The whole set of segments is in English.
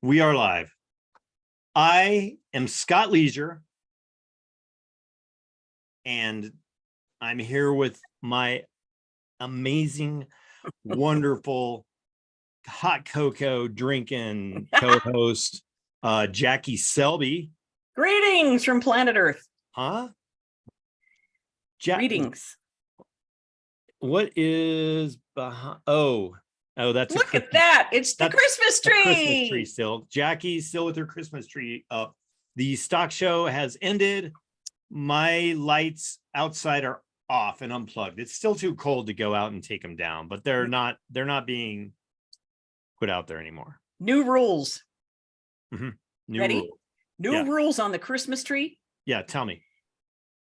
We are live. I am Scott Leisure, and I'm here with my amazing, wonderful, hot cocoa drinking co-host, Jackie Selby. Greetings from planet Earth. Huh? Greetings. What is behind? Oh, that's Look at that. It's the Christmas tree. Christmas tree still. Jackie's still with her Christmas tree up. The stock show has ended. My lights outside are off and unplugged. It's still too cold to go out and take them down, but they're not being put out there anymore. New rules. Mm-hmm. Ready? New rules on the Christmas tree. Yeah, tell me.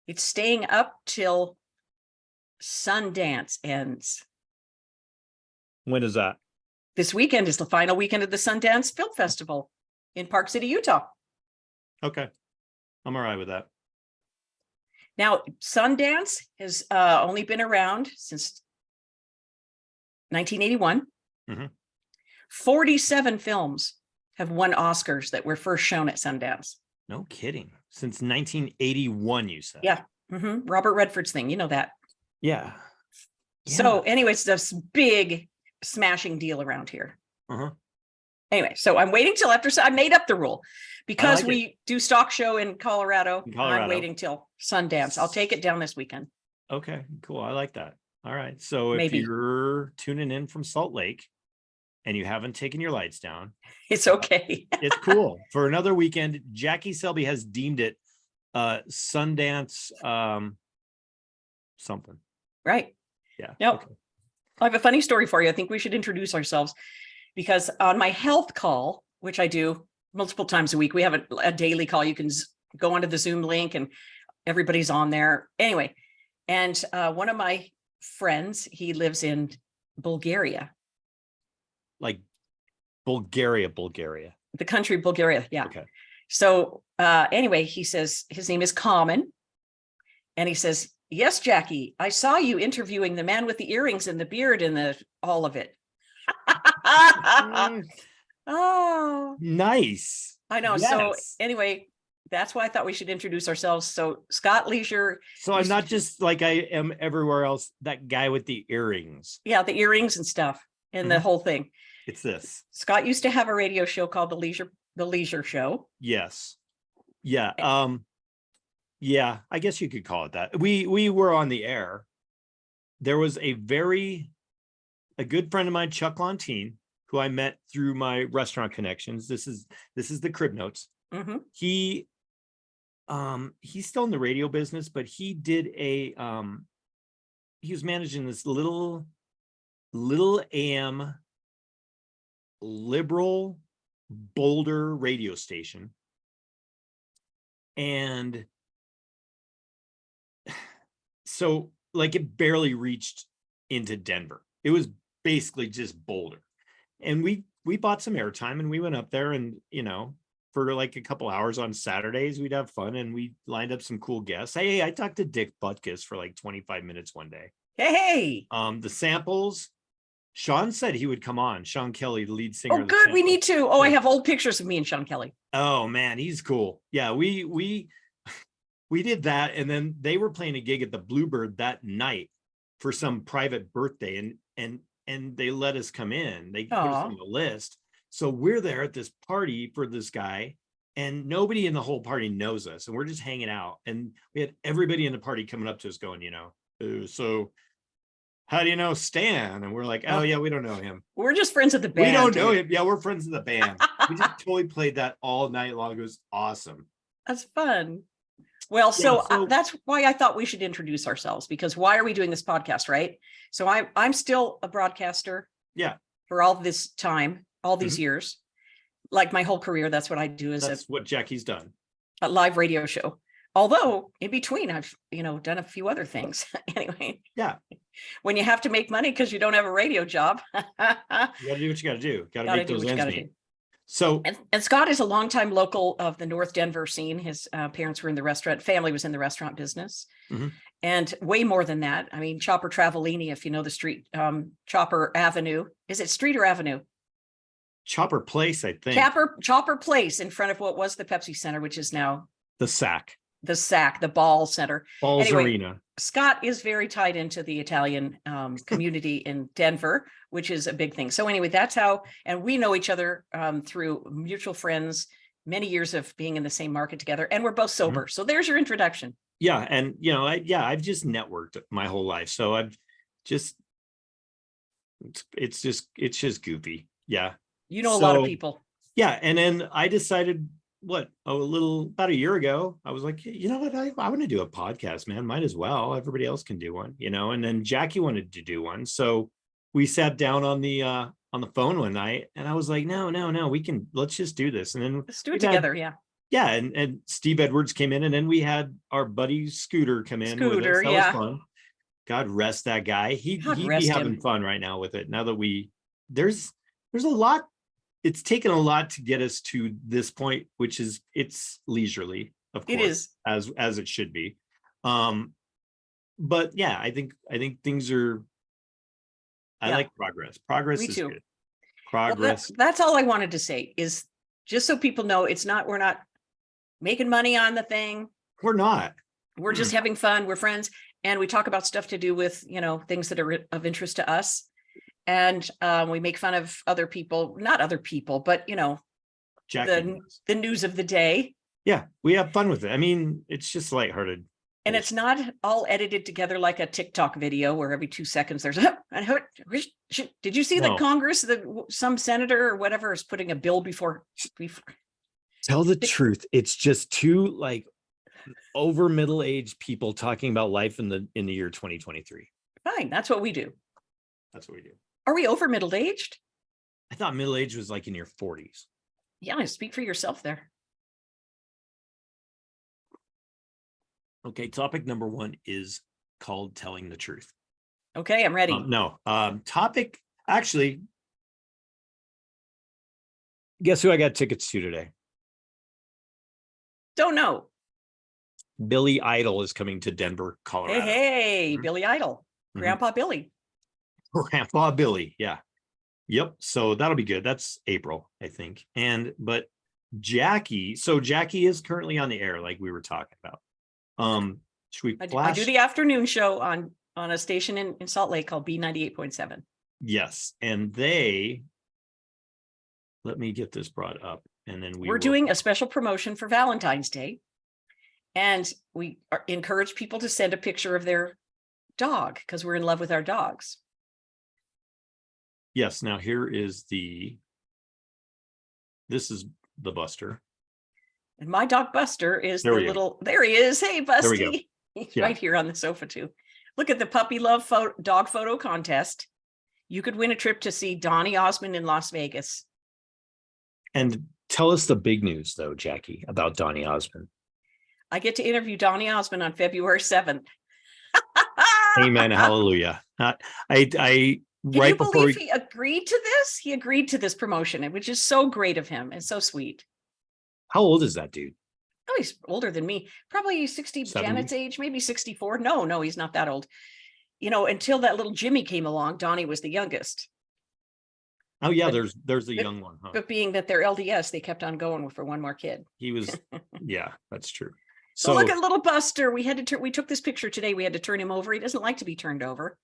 It's staying up till Sundance ends. When is that? This weekend is the final weekend of the Sundance Film Festival in Park City, Utah. Okay. I'm all right with that. Now, Sundance has only been around since 1981. Mm-hmm. 47 films have won Oscars that were first shown at Sundance. No kidding. Since 1981, you said. Yeah. Mm-hmm. Robert Redford's thing. You know that. Yeah. So anyways, this big smashing deal around here. Uh-huh. Anyway, so I'm waiting till after. I made up the rule because we do stock show in Colorado. I'm waiting till Sundance. I'll take it down this weekend. Okay, cool. I like that. All right. So if you're tuning in from Salt Lake and you haven't taken your lights down, it's okay. It's cool. For another weekend, Jackie Selby has deemed it Sundance something. Right. Yeah. Nope. Okay. I have a funny story for you. I think we should introduce ourselves because on my health call, which I do multiple times a week, we have a daily call. You can go onto the Zoom link and everybody's on there. Anyway, and one of my friends, he lives in Bulgaria. Like Bulgaria. The country Bulgaria. Yeah. Okay. So anyway, he says his name is Common. And he says, "Yes, Jackie, I saw you interviewing the man with the earrings and the beard and all of it." Oh, nice. I know. Yes. So anyway, that's why I thought we should introduce ourselves. So Scott Leisure. So I'm not just like I am everywhere else, that guy with the earrings. Yeah, the earrings and stuff and the whole thing. It's this. Scott used to have a radio show called The Leisure Show. Yes. Yeah. Yeah, I guess you could call it that. We were on the air. There was a good friend of mine, Chuck Lontine, who I met through my restaurant connections. This is the Crib Notes. Mm-hmm. He's still in the radio business, but he did he was managing this little AM liberal Boulder radio station. And so like it barely reached into Denver. It was basically just Boulder. And we bought some airtime and we went up there and, for like a couple hours on Saturdays, we'd have fun and we lined up some cool guests. Hey, I talked to Dick Butkus for like 25 minutes one day. Hey. The samples, Sean said he would come on. Sean Kelly, the lead singer. Oh, good. We need to. Oh, I have old pictures of me and Sean Kelly. Oh man, he's cool. Yeah, we did that, and then they were playing a gig at the Bluebird that night for some private birthday, and they let us come in. They put us on the list, so we're there at this party for this guy, and nobody in the whole party knows us, and we're just hanging out, and we had everybody in the party coming up to us going, so how do you know Stan? And we're like, oh yeah, we don't know him. We're just friends of the band. We don't know him. Yeah, we're friends of the band. We just totally played that all night long. It was awesome. That's fun. Well, so that's why I thought we should introduce ourselves, because why are we doing this podcast, right? So I'm still a broadcaster. Yeah. For all this time, all these years, like my whole career, that's what I do. That's what Jackie's done. A live radio show. Although in between, I've, done a few other things. Anyway. Yeah. When you have to make money because you don't have a radio job. You got to do what you got to do. Got to make those ends meet. So, and Scott is a longtime local of the North Denver scene. His parents were in the restaurant, family was in the restaurant business. Mm-hmm. And way more than that. I mean, Chopper Travellini, if you know the street, Chopper Avenue. Is it street or avenue? Chopper Place, I think. Chopper Place in front of what was the Pepsi Center, which is now The SAC. the SAC, the Ball Center. Balls Anyway, Arena. Scott is very tied into the Italian community in Denver, which is a big thing. So anyway, that's how, and we know each other through mutual friends, many years of being in the same market together, and we're both sober. So there's your introduction. Yeah. And, you know, I've just networked my whole life. So I've just, it's just goofy. Yeah. You know, a lot of people. Yeah. And then I decided about a year ago, I was like, you know what? I want to do a podcast, man. Might as well. Everybody else can do one, you know? And then Jackie wanted to do one. So we sat down on the phone one night and I was like, no, let's just do this. And then Let's do it together. Yeah. Yeah. And Steve Edwards came in, and then we had our buddy Scooter come in with us. That was fun. God rest that guy. He'd be having fun right now with it. Now that there's a lot. It's taken a lot to get us to this point, which is it's leisurely, of course, it is as it should be. But yeah, I think things are. I like progress. Progress is good. Progress. Well, that's all I wanted to say is just so people know we're not making money on the thing. We're not. We're just having fun. We're friends. And we talk about stuff to do with, you know, things that are of interest to us. And we make fun of other people, not other people, but, you know, the news of the day. Yeah, we have fun with it. I mean, it's just lighthearted. And it's not all edited together like a TikTok video where every 2 seconds there's, did you see that Congress, some senator or whatever is putting a bill before. Tell the truth. It's just two like over middle-aged people talking about life in the year 2023. Fine. That's what we do. That's what we do. Are we over middle-aged? I thought middle-aged was like in your 40s. Yeah, speak for yourself there. Okay, topic number 1 is called telling the truth. Okay, I'm ready. Topic, actually, guess who I got tickets to today? Don't know. Billy Idol is coming to Denver, Colorado. Hey, Billy Idol. Grandpa Billy. Grandpa Billy, yeah. Yep, so that'll be good. That's April, I think. But Jackie is currently on the air, like we were talking about. Should we flash? I do the afternoon show on a station in Salt Lake called B98.7. Yes, and let me get this brought up, and then we're doing a special promotion for Valentine's Day, and we encourage people to send a picture of their dog because we're in love with our dogs. Yes. Now here is this is the Buster. And my dog Buster is there he is. Hey, Busty. He's right here on the sofa too. Look at the puppy love dog photo contest. You could win a trip to see Donny Osmond in Las Vegas. And tell us the big news though, Jackie, about Donny Osmond. I get to interview Donny Osmond on February 7th. Amen. Hallelujah. Can you believe he agreed to this? He agreed to this promotion, which is so great of him and so sweet. How old is that dude? Oh, he's older than me. Probably 60, 70? Janet's age, maybe 64. No, he's not that old. You know, until that little Jimmy came along, Donny was the youngest. Oh yeah, there's a young one, huh? But being that they're LDS, they kept on going for one more kid. He was, yeah, that's true. So look at little Buster. We took this picture today. We had to turn him over. He doesn't like to be turned over,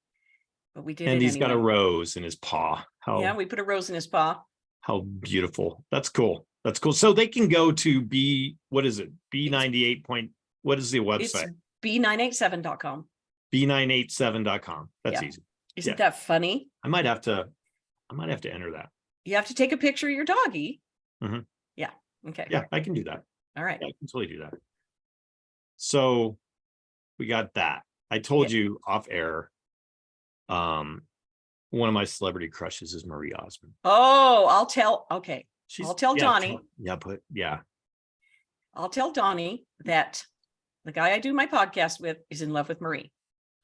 but we did. And he's got a rose in his paw. We put a rose in his paw. How beautiful. That's cool. That's cool. So they can go to what is it? B98 what is the website? It's B987.com. B987.com. That's easy. Isn't that funny? I might have to enter that. You have to take a picture of your doggy. Mm-hmm. Yeah. Okay. Yeah, I can do that. All right. Yeah, I can totally do that. So we got that. I told you off air. One of my celebrity crushes is Marie Osmond. Oh, I'll tell. Okay. I'll tell Donny. I'll tell Donny that the guy I do my podcast with is in love with Marie.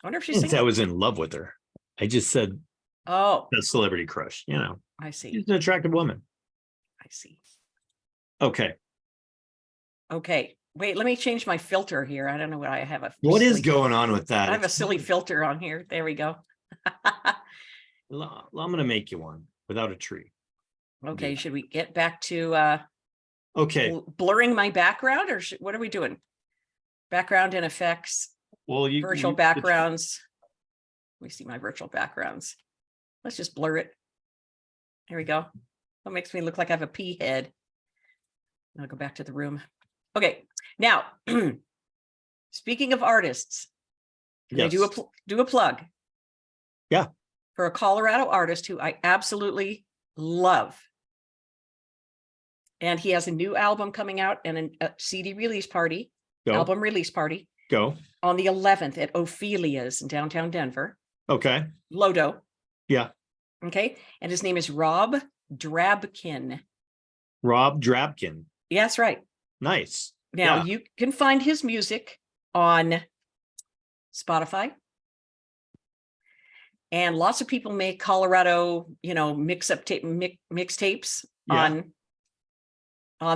I wonder if she's single. I was in love with her. I just said, a celebrity crush, you know. I see. She's an attractive woman. I see. Okay. Wait, let me change my filter here. I don't know what I have. What is going on with that? I have a silly filter on here. There we go. I'm going to make you one without a tree. Okay, should we get back to Okay. blurring my background, or what are we doing? Background and effects, Well, virtual backgrounds. Let me see my virtual backgrounds. Let's just blur it. There we go. That makes me look like I have a pea head. I'll go back to the room. Okay, now speaking of artists, can I do a plug? Yeah. For a Colorado artist who I absolutely love. And he has a new album coming out and a CD release party, album release party. Go. On the 11th at Ophelia's in downtown Denver. Okay. Lodo. Yeah. Okay. And his name is Rob Drabkin. Rob Drabkin. Yeah, that's right. Nice. Now you can find his music on Spotify. And lots of people make Colorado, mixtapes on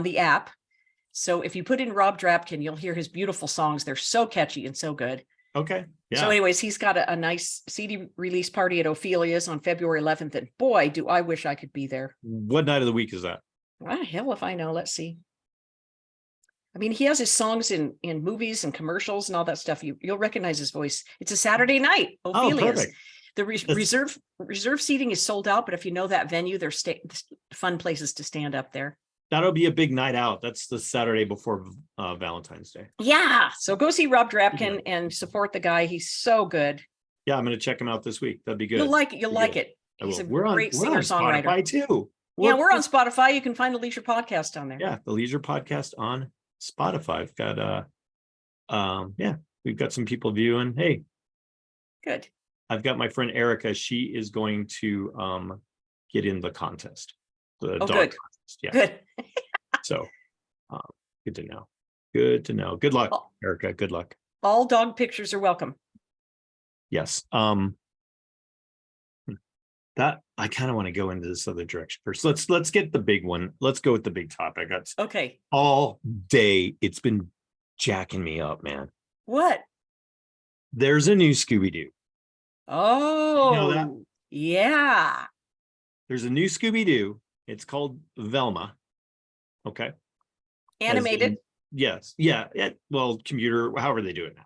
the app. So if you put in Rob Drabkin, you'll hear his beautiful songs. They're so catchy and so good. Okay. Yeah. So anyways, he's got a nice CD release party at Ophelia's on February 11th. And boy, do I wish I could be there. What night of the week is that? Well, hell if I know. Let's see. I mean, he has his songs in movies and commercials and all that stuff. You'll recognize his voice. It's a Saturday night. Ophelia's. Oh, perfect. The reserve seating is sold out, but if you know that venue, there's fun places to stand up there. That'll be a big night out. That's the Saturday before Valentine's Day. Yeah. So go see Rob Drabkin and support the guy. He's so good. Yeah, I'm going to check him out this week. That'd be good. You'll like it. You'll like it. He's a great singer-songwriter. Spotify too. We're on Spotify. You can find the Leisure Podcast on there. Yeah, the Leisure Podcast on Spotify. I've got we've got some people viewing. Hey. Good. I've got my friend Erica. She is going to get in the contest. The dog good. Contest. Yeah. Good. So good to know. Good to know. Good luck, Erica. Good luck. All dog pictures are welcome. Yes. That I kind of want to go into this other direction first. Let's get the big one. Let's go with the big topic. That's okay. All day it's been jacking me up, man. What? There's a new Scooby Doo. Oh, you know that? Yeah. There's a new Scooby Doo. It's called Velma. Okay. Animated. Yes. Yeah. Well, computer, however they do it now.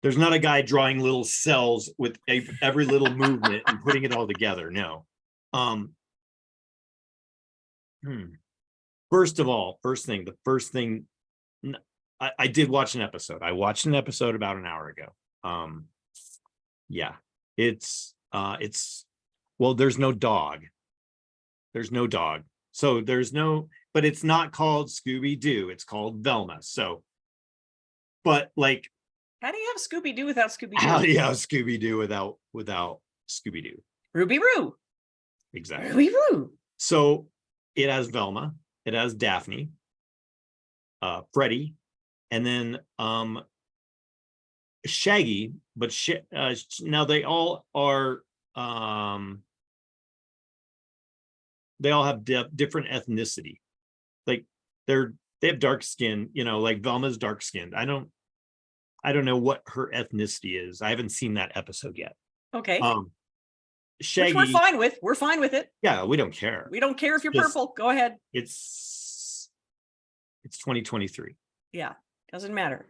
There's not a guy drawing little cells with every little movement and putting it all together. No. First thing, I did watch an episode. I watched an episode about an hour ago. Yeah, it's well, there's no dog. So but it's not called Scooby Doo. It's called Velma. So, but like, how do you have Scooby Doo without Scooby Doo? How do you have Scooby Doo without Scooby Doo? Ruby Roo. Exactly. Ruby Roo. So it has Velma, it has Daphne, Freddie, and then Shaggy. But now they all are they all have different ethnicity. Like they have dark skin. Like Velma's dark skinned. I don't know what her ethnicity is. I haven't seen that episode yet. Okay. Shaggy, which we're fine with. We're fine with it. Yeah, we don't care. We don't care if you're purple. Go ahead. It's 2023. Yeah, doesn't matter.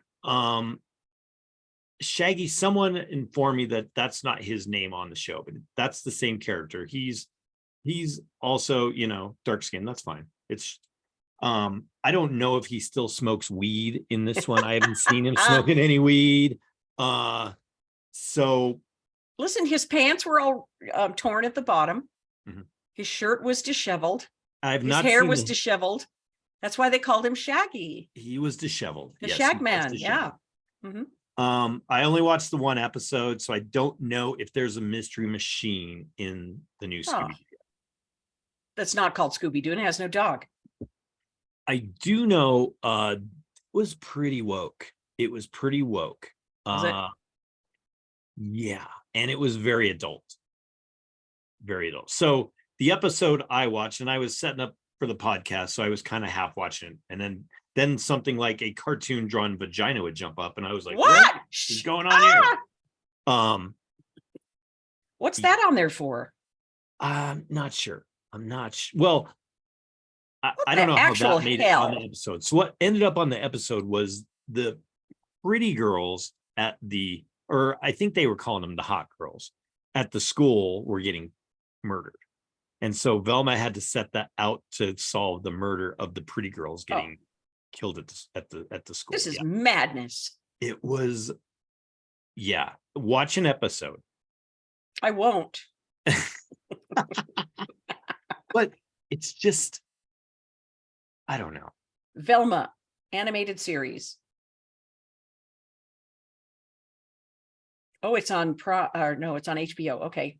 Shaggy, someone informed me that that's not his name on the show, but that's the same character. He's also, dark skin. That's fine. It's I don't know if he still smokes weed in this one. I haven't seen him smoking any weed. So listen, his pants were all torn at the bottom. Mm-hmm. His shirt was disheveled. His not hair seen was disheveled. That's why they called him Shaggy. He was disheveled. The Shag Man. Yeah. Mm-hmm. I only watched the one episode, so I don't know if there's a mystery machine in the new Scooby Doo. That's not called Scooby Doo and it has no dog. I do know it was pretty woke. It was pretty woke. Was it? Yeah, and it was very adult. Very adult. So the episode I watched, and I was setting up for the podcast, so I was kind of half watching it, and then something like a cartoon drawn vagina would jump up, and I was like, what is going on here? What's that on there for? I'm not sure. I'm not well, I the don't know how actual that made it on hell? the episode. So what ended up on the episode was the pretty girls at the, or I think they were calling them the hot girls at the school were getting murdered. And so Velma had to set that out to solve the murder of the pretty girls getting killed at the school. This is madness. It was, yeah. Watch an episode. I won't. But it's just, I don't know. Velma animated series. Oh, it's on it's on HBO. Okay.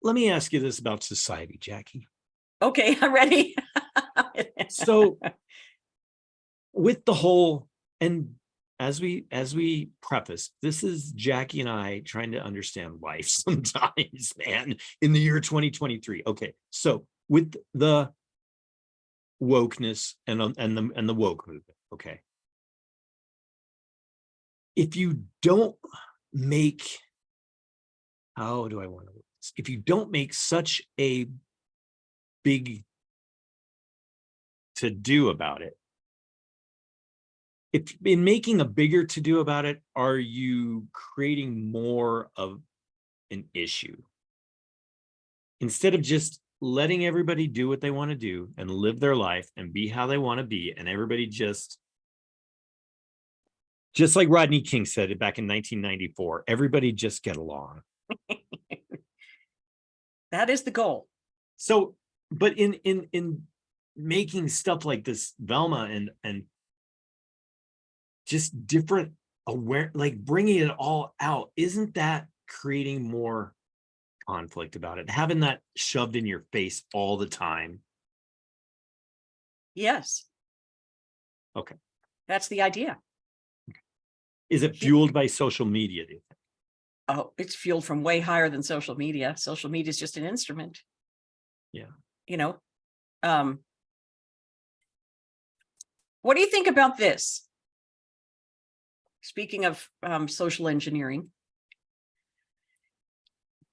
Let me ask you this about society, Jackie. Okay, I'm ready. So with the whole, and as we preface, this is Jackie and I trying to understand life sometimes, man, in the year 2023. Okay, so with the wokeness and the woke movement, okay. If you don't make, how do I want to, if you don't make such a big to do about it, if in making a bigger to do about it, are you creating more of an issue instead of just letting everybody do what they want to do and live their life and be how they want to be, and everybody just like Rodney King said it back in 1994, everybody just get along. That is the goal. So, but in making stuff like this, Velma and just different aware, like bringing it all out, isn't that creating more conflict about it? Having that shoved in your face all the time. Yes. Okay. That's the idea. Is it fueled by social media, do you think? Oh, it's fueled from way higher than social media. Social media is just an instrument. Yeah. You know, what do you think about this? Speaking of social engineering,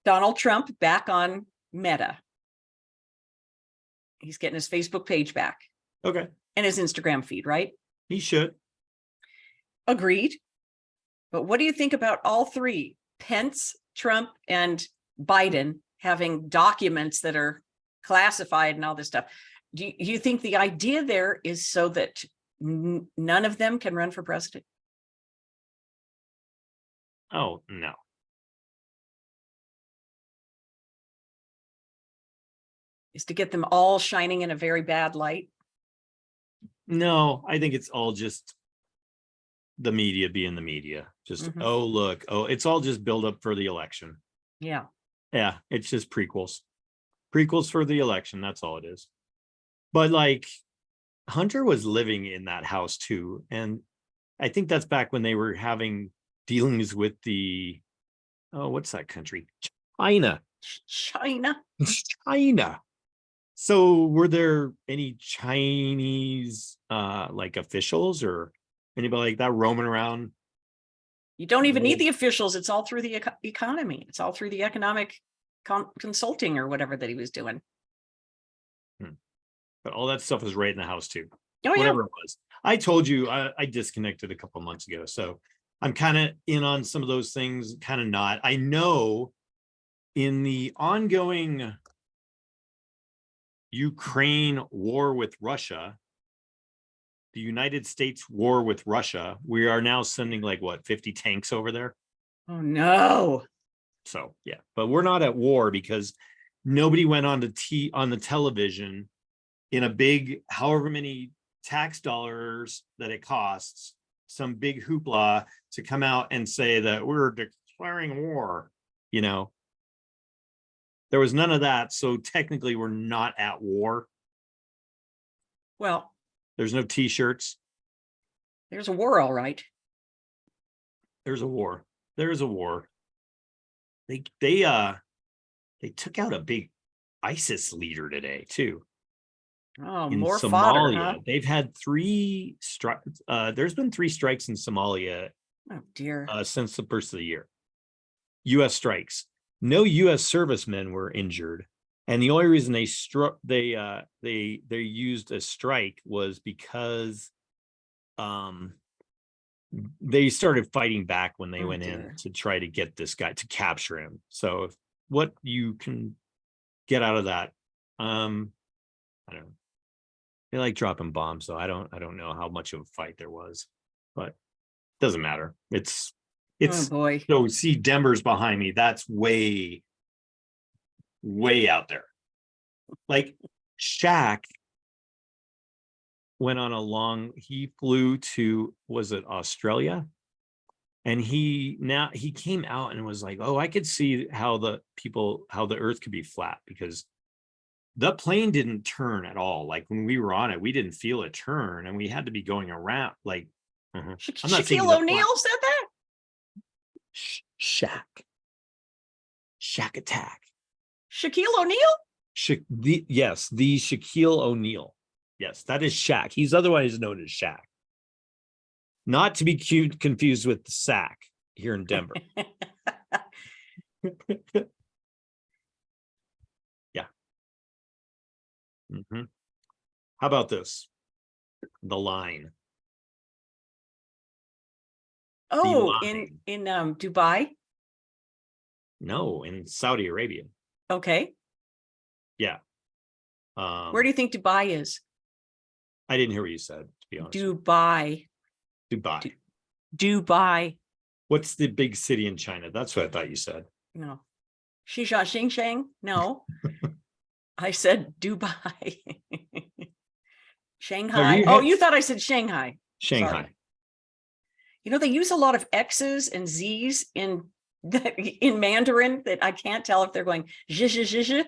Donald Trump back on Meta. He's getting his Facebook page back. Okay. And his Instagram feed, right? He should. Agreed. But what do you think about all three, Pence, Trump, and Biden, having documents that are classified and all this stuff? Do you think the idea there is so that none of them can run for president? Oh, no. Is to get them all shining in a very bad light? No, I think it's all just the media being the media. Just, oh, look, it's all just build up for the election. Yeah. Yeah, it's just prequels for the election. That's all it is. But like Hunter was living in that house too. And I think that's back when they were having dealings with the, what's that country? China. So were there any Chinese like officials or anybody like that roaming around? You don't even need the officials. It's all through the economy. It's all through the economic consulting or whatever that he was doing. But all that stuff is right in the house too. Oh, whatever yeah. it was. I told you I disconnected a couple of months ago. So I'm kind of in on some of those things, kind of not. I know in the ongoing Ukraine war with Russia, the United States war with Russia, we are now sending like what, 50 tanks over there? Oh no. So yeah, but we're not at war because nobody went on the television in a big, however many tax dollars that it costs, some big hoopla to come out and say that we're declaring war, you know. There was none of that. So technically we're not at war. Well, there's no t-shirts. There's a war, all right. There's a war. There's a war. They took out a big ISIS leader today too. Oh, in more Somalia. fodder, huh? They've had 3 strikes. There's been 3 strikes in Somalia. Oh dear. Since the first of the year. U.S. strikes. No U.S. servicemen were injured, and the only reason they used a strike was because they started fighting back when they went in to try to get this guy, to capture him. So what you can get out of that, I don't know. They like dropping bombs, so I don't know how much of a fight there was, but it doesn't matter. It's Oh boy. so see Denver's behind me. That's way out there. Like Shaq went on he flew to, was it Australia? And he came out and was like, oh, I could see how the earth could be flat, because the plane didn't turn at all. Like when we were on it, we didn't feel a turn, and we had to be going around like, I'm not saying Shaquille O'Neal said that. Shaq attack. Shaquille O'Neal? Yes, the Shaquille O'Neal. Yes, that is Shaq. He's otherwise known as Shaq. Not to be confused with the Sack here in Denver. Yeah. Mm-hmm. How about this? The Line. Oh, the Line. in Dubai? No, in Saudi Arabia. Okay. Yeah. Where do you think Dubai is? I didn't hear what you said, to be honest. Dubai. Dubai. What's the big city in China? That's what I thought you said. No. Xisha Xing Shang? No. I said Dubai. Shanghai. Oh, you thought I said Shanghai. Shanghai. Sorry. You know, they use a lot of X's and Z's in Mandarin that I can't tell if they're going zh, zh, zh, zh.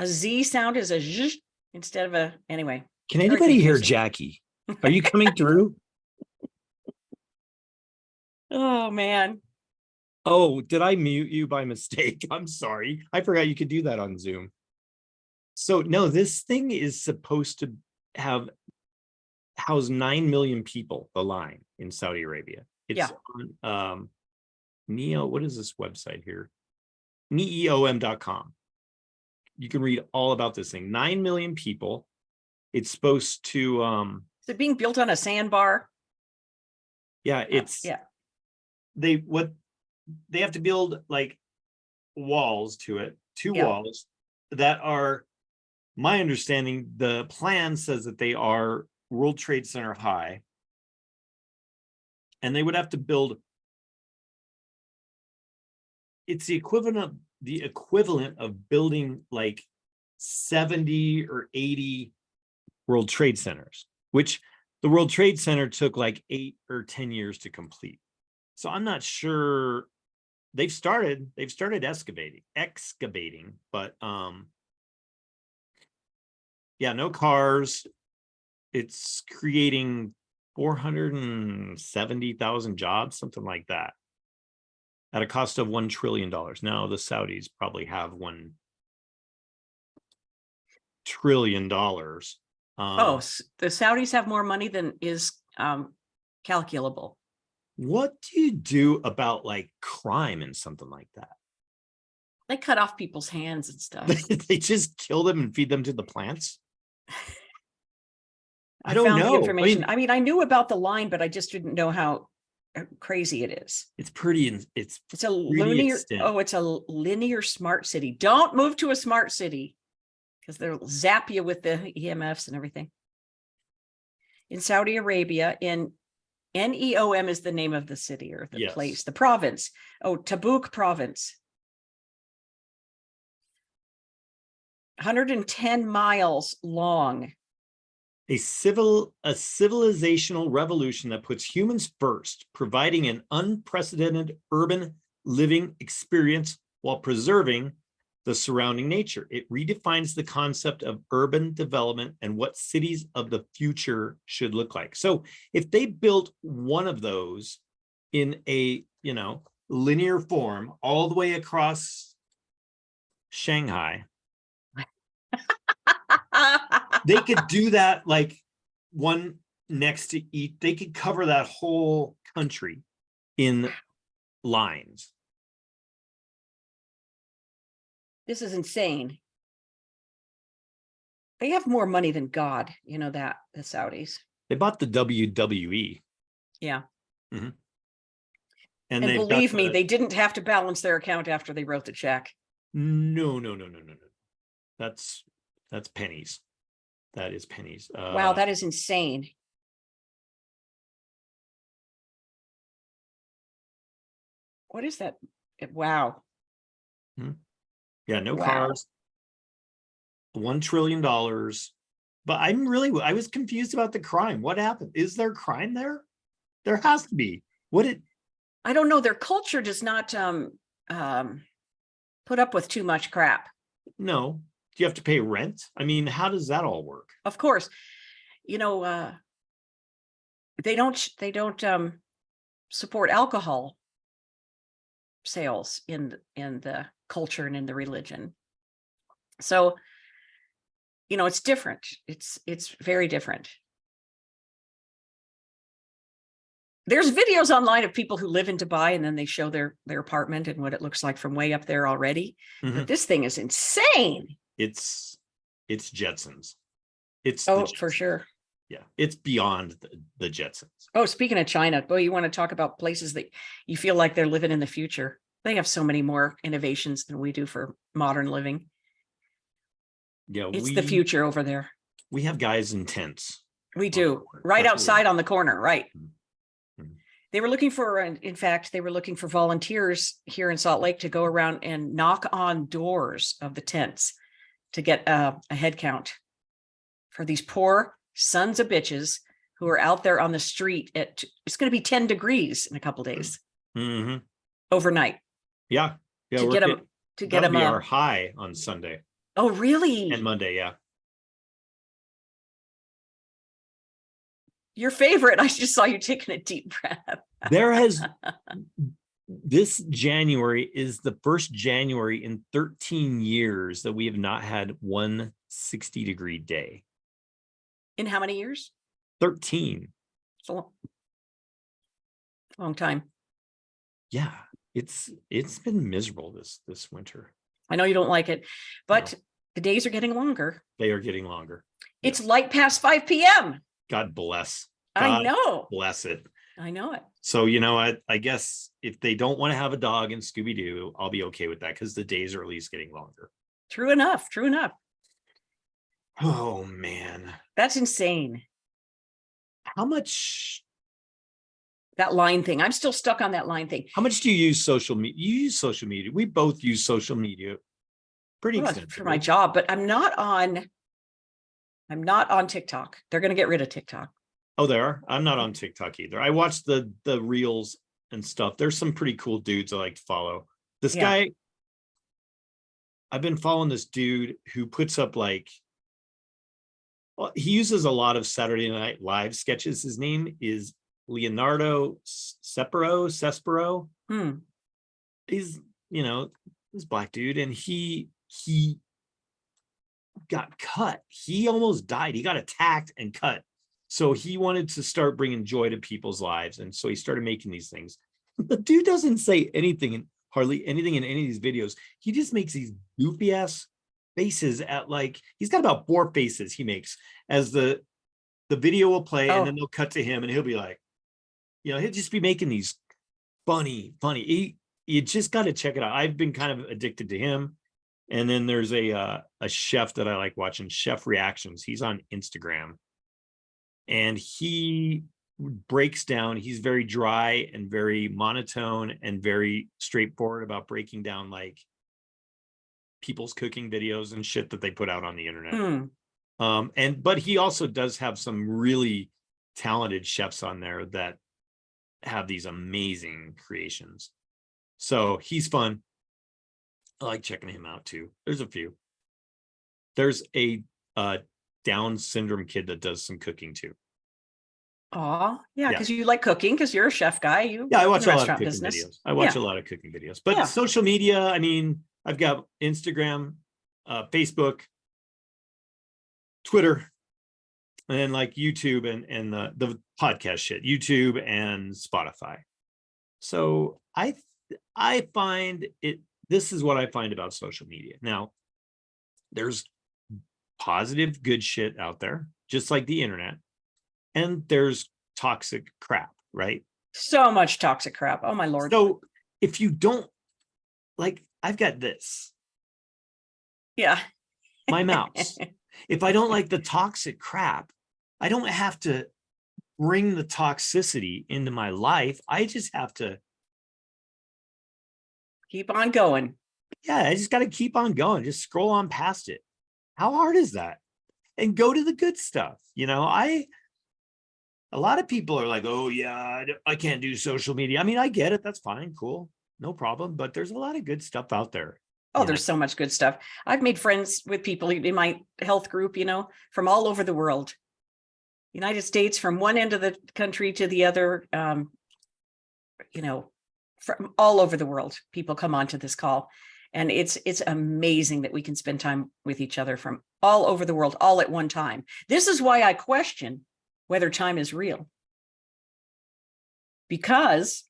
A Z sound is a zh instead of a, anyway. Can anybody hear Jackie? Are you coming through? Oh, man. Oh, did I mute you by mistake? I'm sorry. I forgot you could do that on Zoom. So no, this thing is supposed to house 9 million people, the Line in Saudi Arabia. It's on Neo. What is this website here? Neom.com. You can read all about this thing. 9 million people. It's supposed to is it being built on a sandbar? Yeah, it's they have to build like walls to it, two walls that are, my understanding, the plan says that they are World Trade Center high, and they would have to build, it's the equivalent of building like 70 or 80 World Trade Centers, which the World Trade Center took like 8 or 10 years to complete. So I'm not sure. They've started excavating, but yeah, no cars. It's creating 470,000 jobs, something like that, at a cost of $1 trillion. Now the Saudis probably have $1 trillion. The Saudis have more money than is calculable. What do you do about like crime and something like that? They cut off people's hands and stuff. They just kill them and feed them to the plants. I don't know. The information. I mean, I knew about the Line, but I just didn't know how crazy it is. It's pretty. It's a linear. Oh, it's a linear smart city. Don't move to a smart city because they'll zap you with the EMFs and everything. In Saudi Arabia, in Neom is the name of the city or the place, the province. Oh, Tabuk province. 110 miles long. A civilizational revolution that puts humans first, providing an unprecedented urban living experience while preserving the surrounding nature. It redefines the concept of urban development and what cities of the future should look like. So if they built one of those in a, linear form all the way across Shanghai, they could do that, like one next to each. They could cover that whole country in lines. This is insane. They have more money than God, you know that, the Saudis. They bought the WWE. Yeah. And And they've got believe me, the- they didn't have to balance their account after they wrote the check. no. That's pennies. That is pennies. Wow, that is insane. What is that? Wow. Yeah, no Wow. cars. $1 trillion. But I was confused about the crime. What happened? Is there crime there? There has to be. I don't know. Their culture does not put up with too much crap. No. Do you have to pay rent? I mean, how does that all work? Of course, you know, they don't support alcohol sales in the culture and in the religion. So, you know, it's different. It's very different. There's videos online of people who live in Dubai and then they show their apartment and what it looks like from way up there already. But this thing is insane. It's Jetsons. For sure. Yeah, it's beyond the Jetsons. Oh, speaking of China, boy, you want to talk about places that you feel like they're living in the future. They have so many more innovations than we do for modern living. Yeah, it's the future over there. We have guys in tents. We do, right outside on the corner, right? They were looking for, in fact, they were looking for volunteers here in Salt Lake to go around and knock on doors of the tents to get a head count for these poor sons of bitches who are out there on the street it's going to be 10 degrees in a couple days overnight. Yeah. To get them our high on Sunday. Oh, really? And Monday. Yeah. Your favorite. I just saw you taking a deep breath. This January is the first January in 13 years that we have not had one 60-degree day. In how many years? 13. It's a long time. Yeah, it's been miserable this winter. I know you don't like it, but the days are getting longer. They are getting longer. It's light past 5 p.m. God bless. I know. Bless it. I know it. So, you know, I guess if they don't want to have a dog in Scooby Doo, I'll be okay with that because the days are at least getting longer. True enough. True enough. Oh, man. That's insane. How much? That line thing. I'm still stuck on that line thing. How much do you use social media? You use social media. We both use social media pretty extensively for my job, but I'm not on TikTok. They're going to get rid of TikTok. Oh, they are? I'm not on TikTok either. I watch the reels and stuff. There's some pretty cool dudes I like to follow. This guy, I've been following this dude who puts up he uses a lot of Saturday Night Live sketches. His name is Leonardo Cespero. He's, this black dude, and he got cut. He almost died. He got attacked and cut. So he wanted to start bringing joy to people's lives. And so he started making these things. The dude doesn't say anything, hardly anything in any of these videos. He just makes these goofy ass faces at he's got about 4 faces he makes as the video will play and then they'll cut to him and he'll be like, he'll just be making these funny. You just got to check it out. I've been kind of addicted to him. And then there's a chef that I like watching, Chef Reactions. He's on Instagram. And he breaks down, he's very dry and very monotone and very straightforward about breaking down people's cooking videos and shit that they put out on the internet. But he also does have some really talented chefs on there that have these amazing creations. So he's fun. I like checking him out too. There's a few. There's a Down syndrome kid that does some cooking too. Oh, yeah, because you like cooking, because you're a chef guy. I watch a lot of cooking videos. I watch a lot of cooking videos. But social media, I mean, I've got Instagram, Facebook, Twitter, and then YouTube and the podcast shit, YouTube and Spotify. So I find it this is what I find about social media. Now, there's positive, good shit out there, just like the internet, and there's toxic crap, right? So much toxic crap. Oh my Lord. So if you don't like, I've got this, Yeah. my mouse. If I don't like the toxic crap, I don't have to bring the toxicity into my life. I just have to, Keep on going. yeah, I just got to keep on going. Just scroll on past it. How hard is that? And go to the good stuff. A lot of people are like, oh yeah, I can't do social media. I mean, I get it. That's fine. Cool. No problem. But there's a lot of good stuff out there. Oh, there's so much good stuff. I've made friends with people in my health group, from all over the world. United States, from one end of the country to the other, from all over the world, people come onto this call. And it's amazing that we can spend time with each other from all over the world, all at one time. This is why I question whether time is real. Because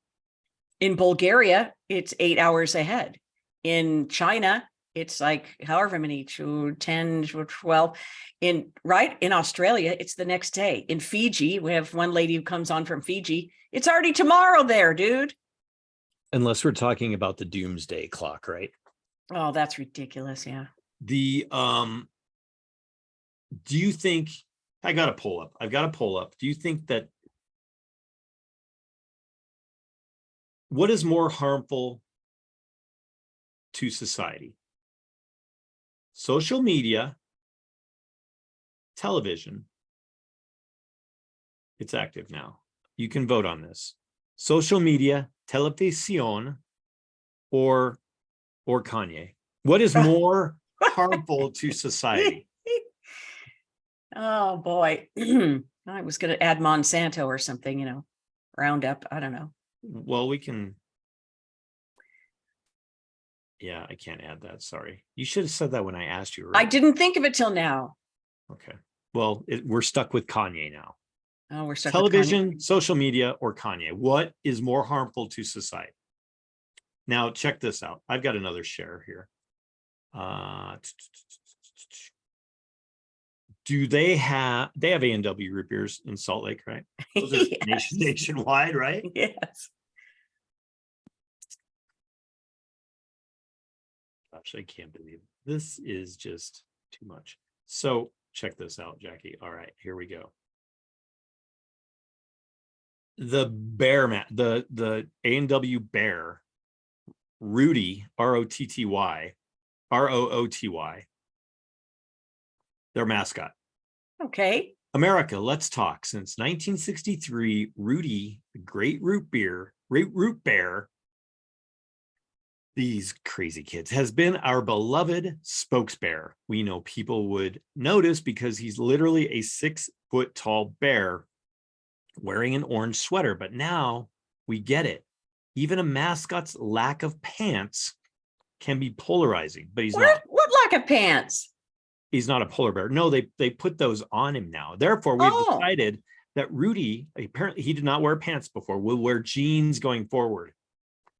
in Bulgaria, it's 8 hours ahead. In China, it's like however many, 10, 12. In Australia, it's the next day. In Fiji, we have one lady who comes on from Fiji. It's already tomorrow there, dude. Unless we're talking about the doomsday clock, right? Oh, that's ridiculous. Yeah. Do you think, I've got a poll up. Do you think that what is more harmful to society? Social media, television. It's active now. You can vote on this. Social media, televisión, or Kanye. What is more harmful to society? Oh boy. I was going to add Monsanto or something, Roundup. I don't know. Well, we can. Yeah, I can't add that. Sorry. You should have said that when I asked you. I didn't think of it till now. Okay. Well, we're stuck with Kanye now. Oh, we're stuck Television, with Kanye. social media, or Kanye. What is more harmful to society? Now, check this out. I've got another share here. Do they have A&W root beers in Salt Lake, right? Those are Yes. nationwide, right? Yes. Gosh, I can't believe it. This is just too much. So check this out, Jackie. All right, here we go. The bear the A&W bear, Rudy, Rotty, Rooty, their mascot. Okay. America, let's talk. Since 1963, Rudy, the great root bear, these crazy kids, has been our beloved spokesbear. We know people would notice because he's literally a 6 foot tall bear wearing an orange sweater. But now we get it. Even a mascot's lack of pants can be polarizing, but he's not. What lack of pants? He's not a polar bear. No, they put those on him now. Therefore, we've decided that Rudy, apparently he did not wear pants before, will wear jeans going forward.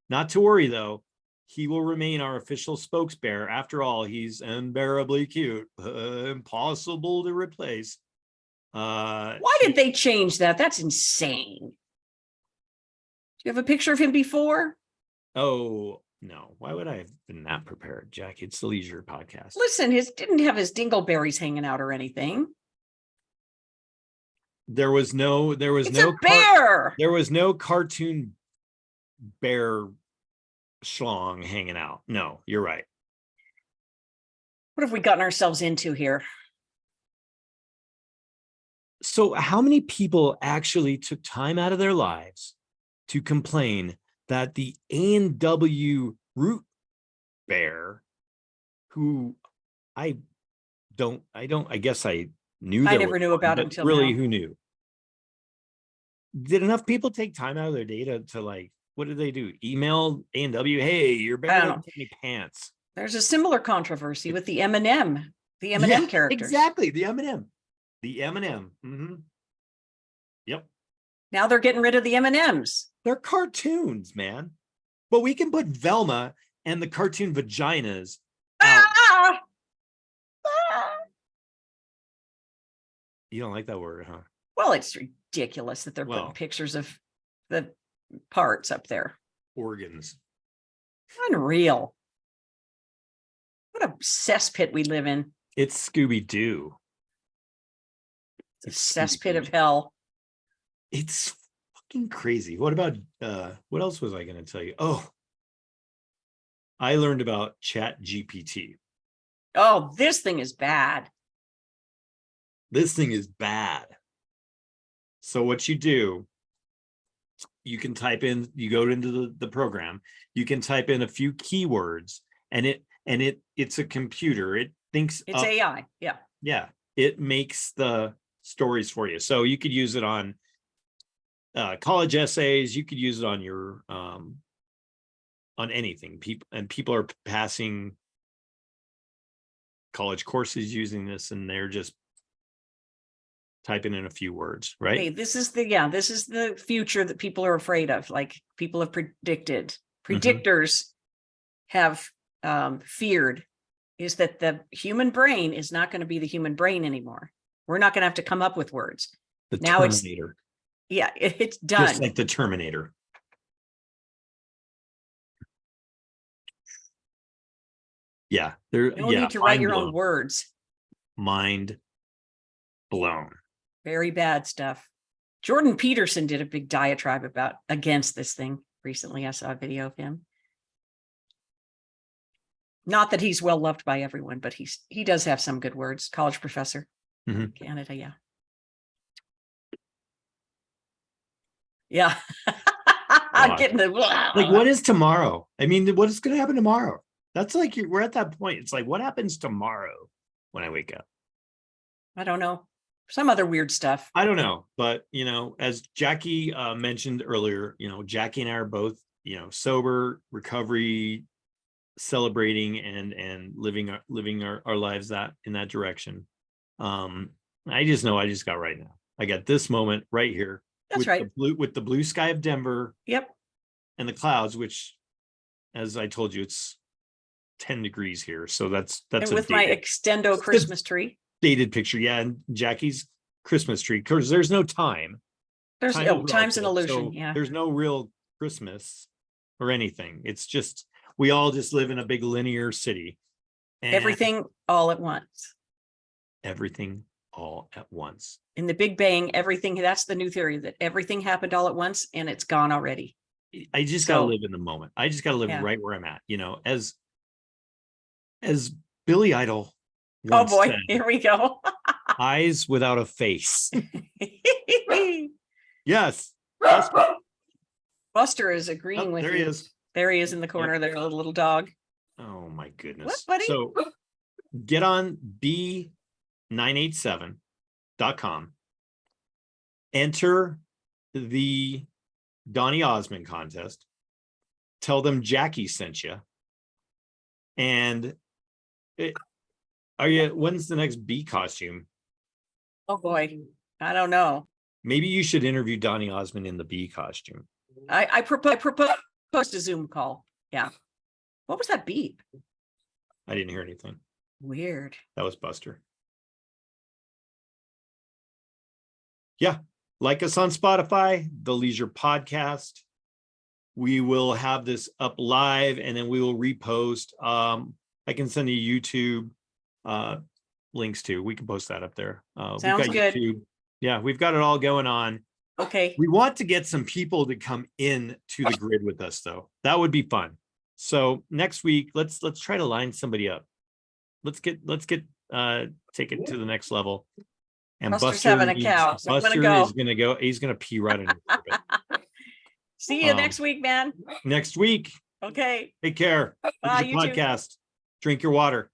Not to worry though, he will remain our official spokesbear. After all, he's unbearably cute, impossible to replace. Why did they change that? That's insane. Do you have a picture of him before? Oh, no. Why would I have been that prepared, Jackie? It's the Leisure Podcast. Listen, didn't have his dingleberries hanging out or anything. There was no bear. There was no cartoon bear schlong hanging out. No, you're right. What have we gotten ourselves into here? So how many people actually took time out of their lives to complain that the A&W root bear, who I guess I knew. I never knew about it until really now. Who knew? Did enough people take time out of their day to like, what did they do? Email A&W, hey, your bear doesn't have any pants. There's a similar controversy with the M&M, characters. Exactly, the M&M. The M&M. Mm-hmm. Yep. Now they're getting rid of the M&Ms. They're cartoons, man. But we can put Velma and the cartoon vaginas out. Ah! You don't like that word, huh? Well, it's ridiculous that they're putting Well. pictures of the parts up there. Organs. Unreal. What a cesspit we live in. It's Scooby Doo. It's a cesspit of hell. It's fucking crazy. What about what else was I going to tell you? Oh, I learned about Chat GPT. Oh, this thing is bad. This thing is bad. So what you do, you can type in, you go into the program, you can type in a few keywords, and it's a computer. It thinks It's AI. Yeah. Yeah, it makes the stories for you. So you could use it on college essays. You could use it on your on anything. People are passing college courses using this, and they're just typing in a few words, right? Hey, this is the future that people are afraid of. Like people have predicted. Predictors have feared is that the human brain is not going to be the human brain anymore. We're not going to have to come up with words. The Now Terminator. It's done. Just like the Terminator. Yeah, You don't need to write your own words. Mind blown. Very bad stuff. Jordan Peterson did a big diatribe against this thing recently. I saw a video of him. Not that he's well loved by everyone, but he does have some good words. College professor in Canada, yeah. Yeah. I'm getting the like, what is tomorrow? I mean, what is going to happen tomorrow? That's like we're at that point. It's like, what happens tomorrow when I wake up? I don't know. Some other weird stuff. I don't know, but as Jackie mentioned earlier, Jackie and I are both, sober, recovery, celebrating and living our lives in that direction. I just know I just got right now. I got this moment right here. That's right. With the blue sky of Denver. Yep. And the clouds, which, as I told you, it's 10 degrees here. So that's and with my extendo Christmas tree. Dated picture. Yeah. And Jackie's Christmas tree, because there's no time. Time's an illusion. So yeah. There's no real Christmas or anything. It's just, we all just live in a big linear city. And everything all at once. Everything all at once. In the Big Bang, everything, that's the new theory, that everything happened all at once and it's gone already. I just got to live in the moment. I just got to live right where I'm at, as Billy Idol once said, here we go. Eyes without a face. Yes. Buster is agreeing with you. He is. There he is in the corner. Yep. There's a little dog. Oh my goodness. What, buddy? So get on B987.com. Enter the Donny Osmond contest. Tell them Jackie sent you. And when's the next bee costume? Oh boy, I don't know. Maybe you should interview Donny Osmond in the bee costume. I proposed a Zoom call. Yeah. What was that beep? I didn't hear anything. Weird. That was Buster. Yeah. Like us on Spotify, The Leisure Podcast. We will have this up live and then we will repost. I can send you YouTube links too. We can post that up there. Sounds good. YouTube. Yeah, we've got it all going on. Okay. We want to get some people to come in to the grid with us, though. That would be fun. So next week, let's try to line somebody up. Let's get take it to the next level. And Buster's having a cow. So Buster is gonna go. He's gonna pee right in it. See you next week, man. Next week. Okay. Take care. Bye. Podcast. Drink your water.